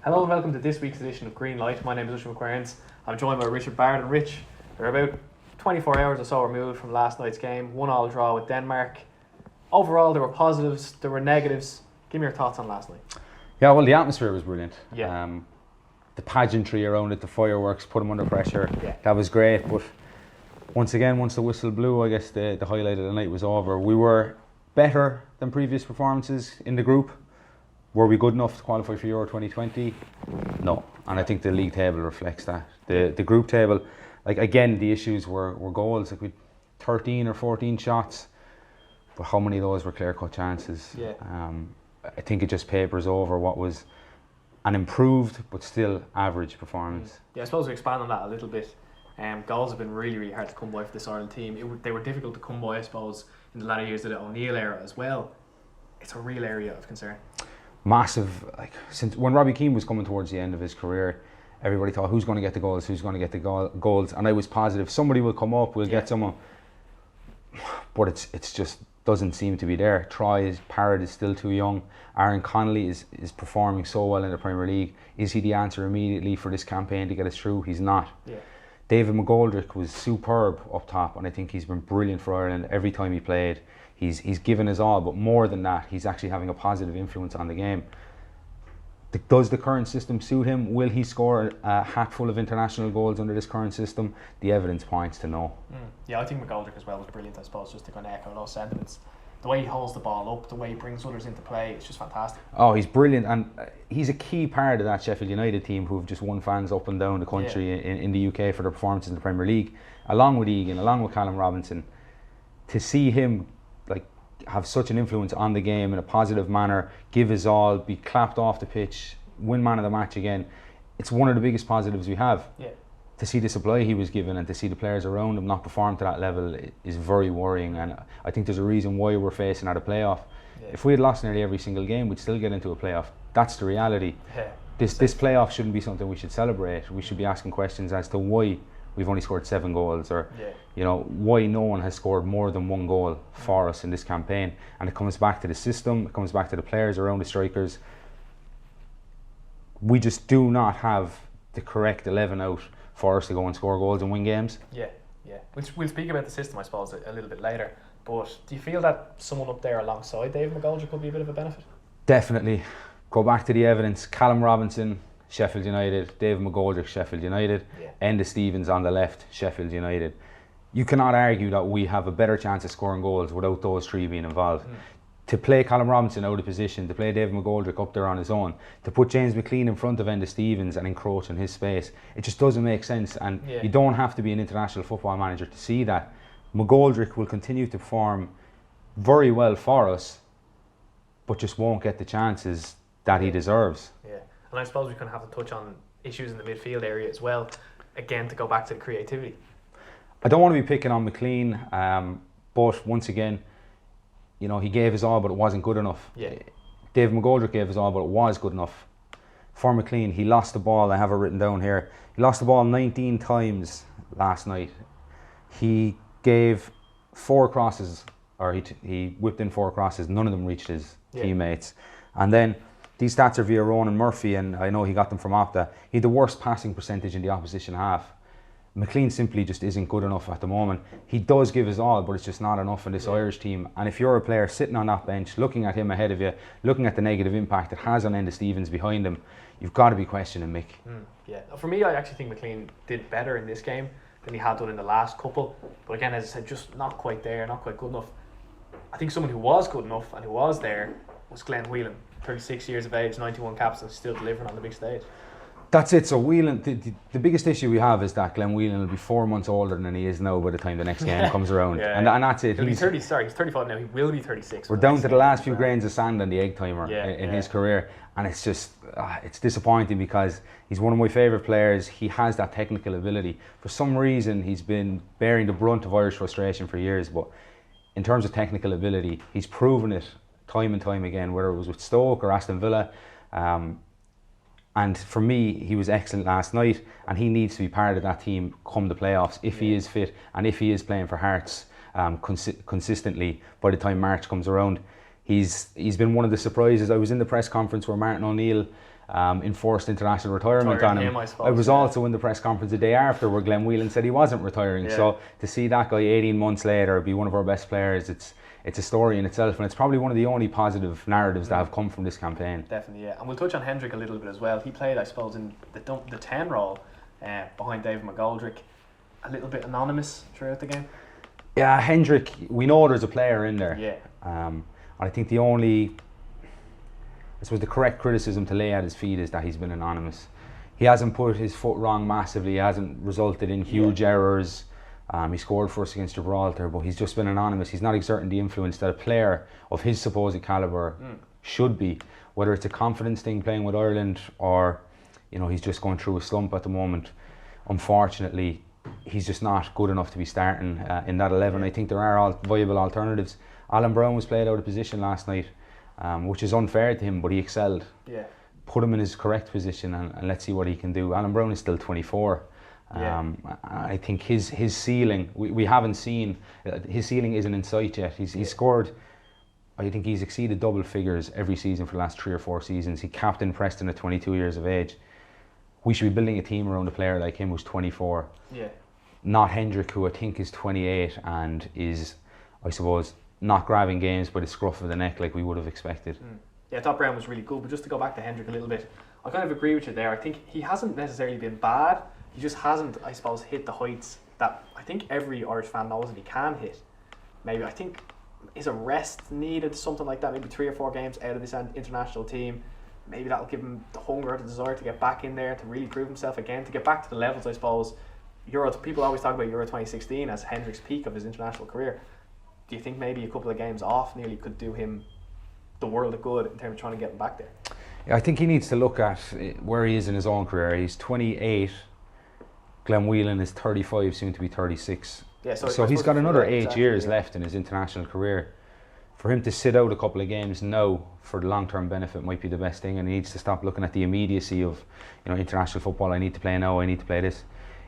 Hello and welcome to this week's edition of Greenlight. My name is Oisin McQueirns. I'm joined by Richard Barrett and Rich. They're about 24 hours or so removed from last night's game. 1-1 draw with Denmark. Overall, there were positives, there were negatives. Give me your thoughts on last night. Yeah, well, the atmosphere was brilliant. Yeah. The pageantry around it, the fireworks, put them under pressure. Yeah. That was great. But once again, once the whistle blew, I guess the highlight of the night was over. We were better than previous performances in the group. Were we good enough to qualify for Euro 2020? No. And I think the league table reflects that. The group table, like again, the issues were goals. Like we 13 or 14 shots, but how many of those were clear-cut chances? Yeah. I think it just papers over what was an improved but still average performance. Yeah, I suppose we expand on that a little bit. Goals have been really, really hard to come by for this Ireland team. They were difficult to come by, I suppose, in the latter years of the O'Neill era as well. It's a real area of concern. Massive, like since when Robbie Keane was coming towards the end of his career, everybody thought, who's going to get the goals, goals, and I was positive somebody will come up, we'll get someone, but it's just doesn't seem to be there. Barrett is still too young. Aaron Connolly is performing so well in the Premier League. Is he the answer immediately for this campaign to get us through? He's not. Yeah. David McGoldrick was superb up top, and I think he's been brilliant for Ireland every time he played. He's given his all, but more than that, he's actually having a positive influence on the game. Does the current system suit him? Will he score a hatful of international goals under this current system? The evidence points to no. Yeah, I think McGoldrick as well was brilliant, I suppose, just to kind of echo those sentiments. The way he holds the ball up, the way he brings others into play, it's just fantastic. Oh, he's brilliant, and he's a key part of that Sheffield United team who've just won fans up and down the country in the UK for their performances in the Premier League, along with Egan, along with Callum Robinson. To see him have such an influence on the game in a positive manner, give his all, be clapped off the pitch, win man of the match again, it's one of the biggest positives we have. Yeah. To see the supply he was given and to see the players around him not perform to that level is very worrying, and I think there's a reason why we're facing at a playoff. Yeah. If we had lost nearly every single game, we'd still get into a playoff. That's the reality. Yeah. This playoff shouldn't be something we should celebrate. We should be asking questions as to why we've only scored 7 goals, or why no one has scored more than 1 goal for us in this campaign. And it comes back to the system, it comes back to the players around the strikers. We just do not have the correct 11 out for us to go and score goals and win games. Yeah. We'll speak about the system, I suppose, a little bit later. But do you feel that someone up there alongside David McGoldrick could be a bit of a benefit? Definitely. Go back to the evidence. Callum Robinson, Sheffield United. David McGoldrick, Sheffield United. Enda Stevens on the left, Sheffield United. You cannot argue that we have a better chance of scoring goals without those three being involved. To play Callum Robinson out of position, to play David McGoldrick up there on his own, to put James McLean in front of Enda Stevens and encroach in his space, it just doesn't make sense. And you don't have to be an international football manager to see that. McGoldrick will continue to perform very well for us, but just won't get the chances that he deserves. Yeah, and I suppose we kind of have to touch on issues in the midfield area as well, again, to go back to the creativity. I don't want to be picking on McLean, but once again, he gave his all, but it wasn't good enough. Yeah. David McGoldrick gave his all, but it was good enough. For McLean, he lost the ball. I have it written down here. He lost the ball 19 times last night. He gave 4 crosses, or he whipped in 4 crosses. None of them reached his teammates. And then these stats are via Ronan Murphy, and I know he got them from Opta. He had the worst passing percentage in the opposition half. McLean simply just isn't good enough at the moment. He does give his all, but it's just not enough in this Irish team. And if you're a player sitting on that bench, looking at him ahead of you, looking at the negative impact it has on Enda Stevens behind him, you've got to be questioning Mick. Yeah, for me, I actually think McLean did better in this game than he had done in the last couple. But again, as I said, just not quite there, not quite good enough. I think someone who was good enough and who was there was Glenn Whelan, 36 years of age, 91 caps, and still delivering on the big stage. That's it. So Whelan, the biggest issue we have is that Glenn Whelan will be 4 months older than he is now by the time the next game comes around. And that's it. He's 35 now. He will be 36. We're down to the last few grains of sand on the egg timer in his career, and it's just it's disappointing because he's one of my favourite players. He has that technical ability. For some reason, he's been bearing the brunt of Irish frustration for years, but in terms of technical ability, he's proven it time and time again, whether it was with Stoke or Aston Villa. And for me, he was excellent last night, and he needs to be part of that team come the playoffs if he is fit and if he is playing for Hearts consistently by the time March comes around. He's been one of the surprises. I was in the press conference where Martin O'Neill enforced international retirement on him. I was also in the press conference the day after where Glenn Whelan said he wasn't retiring. So to see that guy 18 months later be one of our best players, it's a story in itself, and it's probably one of the only positive narratives that have come from this campaign. Definitely, yeah. And we'll touch on Hendrick a little bit as well. He played, I suppose, in the 10 role behind David McGoldrick. A little bit anonymous throughout the game. Yeah, Hendrick, we know there's a player in there. Yeah. I think I suppose the correct criticism to lay at his feet is that he's been anonymous. He hasn't put his foot wrong massively, he hasn't resulted in huge errors. He scored for us against Gibraltar, but he's just been anonymous. He's not exerting the influence that a player of his supposed calibre should be. Whether it's a confidence thing playing with Ireland or, he's just going through a slump at the moment. Unfortunately, he's just not good enough to be starting in that 11. I think there are viable alternatives. Alan Brown was played out of position last night, which is unfair to him, but he excelled. Yeah. Put him in his correct position and let's see what he can do. Alan Brown is still 24. I think his ceiling, we haven't seen, his ceiling isn't in sight yet. He's scored, I think he's exceeded double figures every season for the last 3 or 4 seasons. He captained Preston at 22 years of age. We should be building a team around a player like him who's 24. Yeah. Not Hendrick, who I think is 28 and is, I suppose, not grabbing games by the scruff of the neck like we would have expected. Yeah, I thought Brown was really good, but just to go back to Hendrick a little bit, I kind of agree with you there. I think he hasn't necessarily been bad. He just hasn't, I suppose, hit the heights that I think every Irish fan knows that he can hit. Maybe, I think, is a rest needed, something like that, maybe 3 or 4 games out of this international team. Maybe that'll give him the hunger or the desire to get back in there, to really prove himself again, to get back to the levels, I suppose. People always talk about Euro 2016 as Hendrick's peak of his international career. Do you think maybe a couple of games off nearly could do him the world of good in terms of trying to get him back there? Yeah, I think he needs to look at where he is in his own career. He's 28. Glenn Whelan is 35, soon to be 36. Yeah, so he's got another 8 years left in his international career. For him to sit out a couple of games now for the long-term benefit might be the best thing, and he needs to stop looking at the immediacy of international football. I need to play now, I need to play this.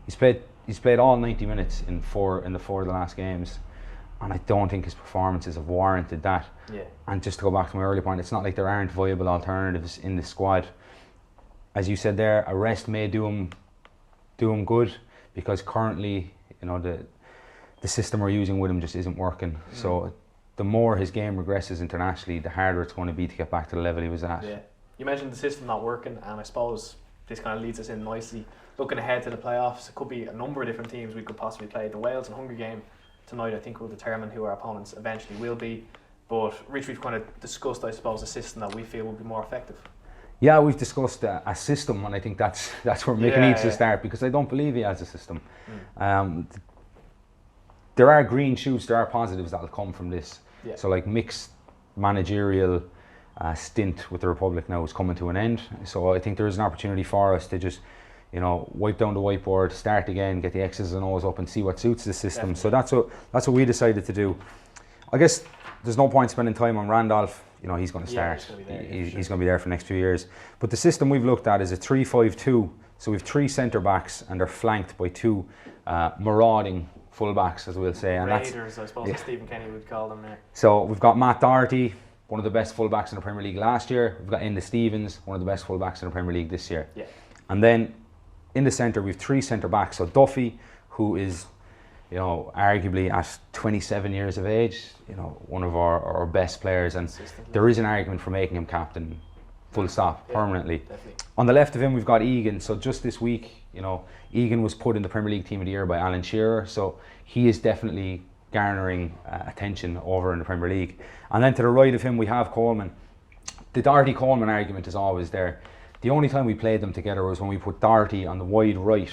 He's played all 90 minutes in the 4 of the last games, and I don't think his performances have warranted that. Yeah. And just to go back to my earlier point, it's not like there aren't viable alternatives in the squad. As you said there, a rest may do him good, because currently, the system we're using with him just isn't working. So the more his game regresses internationally, the harder it's going to be to get back to the level he was at. Yeah. You mentioned the system not working, and I suppose this kind of leads us in nicely. Looking ahead to the playoffs, it could be a number of different teams we could possibly play. The Wales and Hungary game tonight, I think, will determine who our opponents eventually will be. But Rich, we've kind of discussed, I suppose, a system that we feel will be more effective. Yeah, we've discussed a system, and I think that's where Mick needs to start, because I don't believe he has a system. There are green shoots, there are positives that will come from this. Yeah. So like Mick's managerial stint with the Republic now is coming to an end. So I think there is an opportunity for us to just, wipe down the whiteboard, start again, get the X's and O's up, and see what suits the system. Definitely. So that's what we decided to do. I guess there's no point spending time on Randolph. He's going to start. He's going to be there for the next 2 years. But the system we've looked at is a 3-5-2. So we've 3 centre backs, and they're flanked by 2 marauding fullbacks, as we'll say. And Raiders, I suppose, as Stephen Kenny would call them there. So we've got Matt Doherty, one of the best fullbacks in the Premier League last year. We've got Enda Stevens, one of the best fullbacks in the Premier League this year. Yeah. And then in the centre, we've 3 centre backs. So Duffy, who is, arguably at 27 years of age, one of our best players, and there is an argument for making him captain, full stop, permanently. Definitely. On the left of him, we've got Egan. So just this week, Egan was put in the Premier League Team of the Year by Alan Shearer, so he is definitely garnering attention over in the Premier League. And then to the right of him, we have Coleman. The Doherty-Coleman argument is always there. The only time we played them together was when we put Doherty on the wide right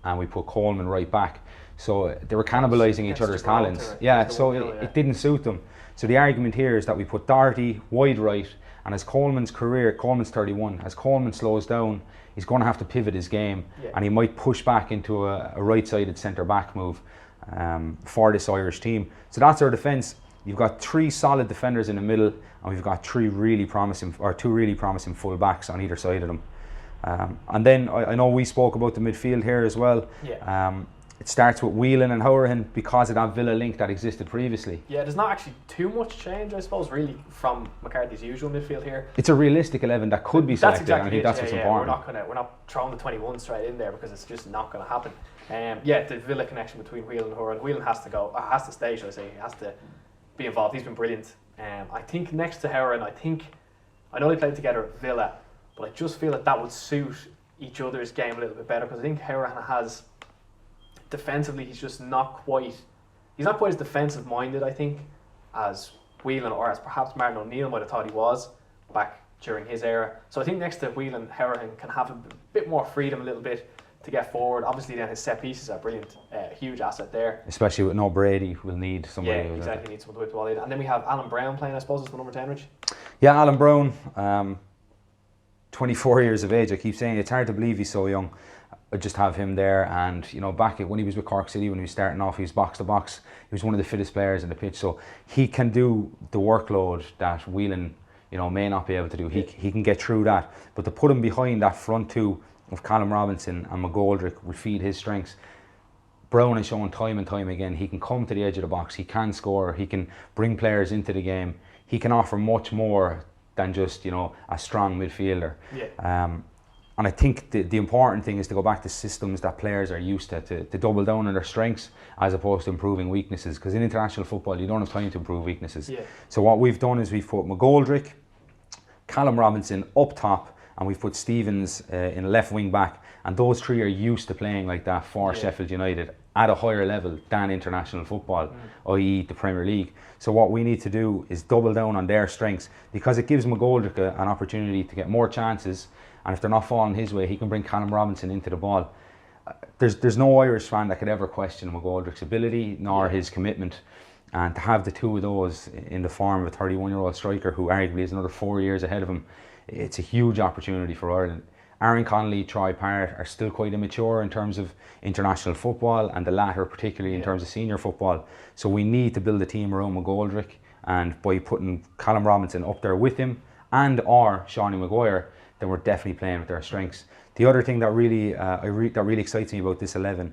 and we put Coleman right back. So they were cannibalising each other's talents. It didn't suit them. So the argument here is that we put Doherty wide right, and as Coleman's 31, as Coleman slows down, he's going to have to pivot his game, and he might push back into a right-sided centre-back move for this Irish team. So that's our defence. You've got 3 solid defenders in the middle, and we've got 2 really promising full backs on either side of them. And then I know we spoke about the midfield here as well. it starts with Whelan and Hourihan because of that Villa link that existed previously. Yeah, there's not actually too much change, I suppose, really, from McCarthy's usual midfield here. It's a realistic 11 that could be selected, and I think that's what's important. We're not throwing the 21 straight in there because it's just not going to happen. The Villa connection between Whelan and Hourihan. Whelan has to go, has to stay, should I say. He has to be involved. He's been brilliant. I think next to Hourihan, I know they played together at Villa, but I just feel that would suit each other's game a little bit better, because I think Hourihan has, defensively, he's not quite as defensive minded, I think, as Whelan, or as perhaps Martin O'Neill might have thought he was back during his era. So I think next to Whelan, Hourihan can have a bit more freedom a little bit to get forward. Obviously then his set pieces are brilliant, huge asset there. Especially with no Brady, we'll need somebody. Yeah, exactly, need someone to whip the ball in. And then we have Alan Brown playing, I suppose, as the number 10, Rich. Yeah, Alan Brown, 24 years of age. I keep saying it's hard to believe he's so young. I just have him there, and back when he was with Cork City, when he was starting off, he was box to box. He was one of the fittest players in the pitch, so he can do the workload that Whelan, may not be able to do. He can get through that, but to put him behind that front two of Callum Robinson and McGoldrick would feed his strengths. Brown has shown time and time again he can come to the edge of the box, he can score, he can bring players into the game, he can offer much more than just a strong midfielder. Yeah. And I think the important thing is to go back to systems that players are used to double down on their strengths as opposed to improving weaknesses, because in international football you don't have time to improve weaknesses. Yeah. So what we've done is we've put McGoldrick, Callum Robinson up top, and we've put Stevens in left wing back, and those three are used to playing like that for Sheffield United at a higher level than international football, i.e. the Premier League. So what we need to do is double down on their strengths, because it gives McGoldrick an opportunity to get more chances, and if they're not falling his way, he can bring Callum Robinson into the ball. There's no Irish fan that could ever question McGoldrick's ability nor his commitment, and to have the two of those in the form of a 31-year-old striker who arguably is another 4 years ahead of him, it's a huge opportunity for Ireland. Aaron Connolly, Troy Parrott are still quite immature in terms of international football, and the latter particularly in terms of senior football. So we need to build a team around McGoldrick, and by putting Callum Robinson up there with him and or Seanie Maguire, then we're definitely playing with their strengths. The other thing that really excites me about this 11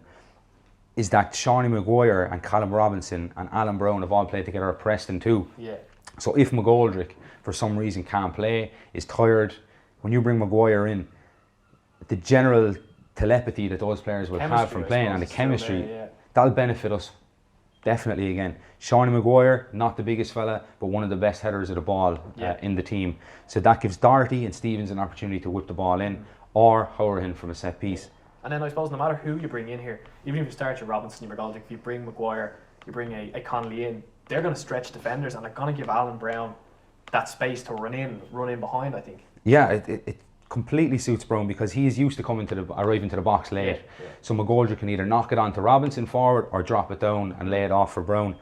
is that Seanie Maguire and Callum Robinson and Alan Brown have all played together at Preston too. Yeah. So if McGoldrick for some reason can't play, is tired, when you bring Maguire in, the general telepathy that those players will have from playing and the chemistry, that'll benefit us definitely again. Seanie Maguire, not the biggest fella, but one of the best headers of the ball in the team. So that gives Doherty and Stevens an opportunity to whip the ball in, or Hourihan from a set piece. And then I suppose no matter who you bring in here, even if you start your Robinson, your McGoldrick, if you bring Maguire, you bring a Connolly in, they're going to stretch defenders, and they're going to give Alan Brown that space to run in behind, I think. Yeah, it completely suits Brown, because he is used to arriving to the box late. Yeah. So McGoldrick can either knock it onto Robinson forward or drop it down and lay it off for Brown.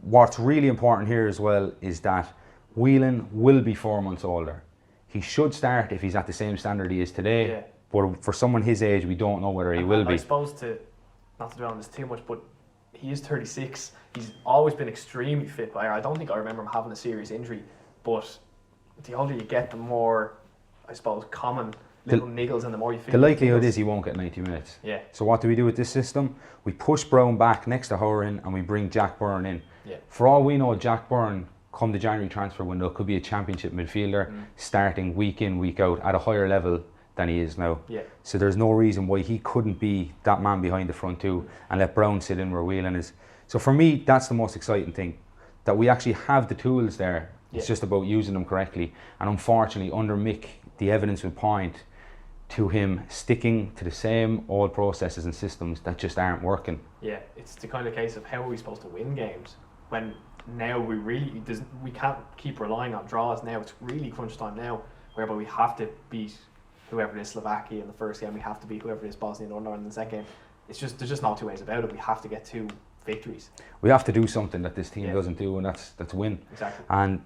What's really important here as well is that Whelan will be 4 months older. He should start if he's at the same standard he is today, but for someone his age, we don't know whether he will be. I suppose not to dwell on this too much, but he is 36. He's always been extremely fit player. I don't think I remember him having a serious injury, but the older you get, the more, I suppose, common little niggles, and the more you feel. The likelihood is he won't get 90 minutes. Yeah. So what do we do with this system? We push Brown back next to Hourihan and we bring Jack Byrne in. Yeah. For all we know, Jack Byrne, come the January transfer window, could be a championship midfielder starting week in, week out at a higher level than he is now. Yeah. So there's no reason why he couldn't be that man behind the front two and let Brown sit in where Whelan is. So for me, that's the most exciting thing, that we actually have the tools there. It's just about using them correctly. And unfortunately, under Mick, the evidence would point to him sticking to the same old processes and systems that just aren't working. Yeah, it's the kind of case of how are we supposed to win games when now we can't keep relying on draws now. It's really crunch time now, whereby we have to beat whoever it is, Slovakia in the first game, we have to beat whoever it is, Bosnia and Northern in the second game. There's just no two ways about it. We have to get 2 victories. We have to do something that this team doesn't do, and that's win. Exactly. And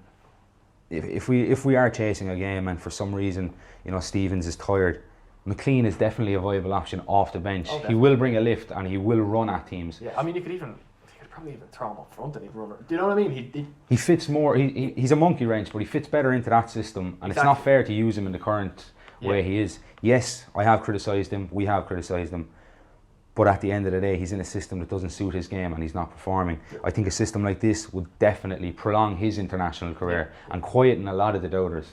if we are chasing a game and for some reason Stevens is tired, McLean is definitely a viable option off the bench. He will bring a lift and he will run at teams. Yeah, I mean you could probably even throw him up front and he'd run. Do you know what I mean? He fits more. He's a monkey wrench, but he fits better into that system, and It's not fair to use him in the current way he is. Yes, I have criticised him. We have criticised him. But at the end of the day, he's in a system that doesn't suit his game and he's not performing. I think a system like this would definitely prolong his international career and quieten a lot of the doubters.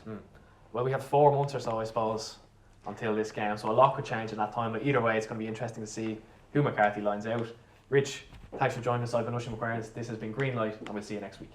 Well, we have 4 months or so, I suppose, until this game, so a lot could change in that time. But either way, it's going to be interesting to see who McCarthy lines out. Rich, thanks for joining us. I've been Oisin McQueirns. This has been Greenlight, and we'll see you next week.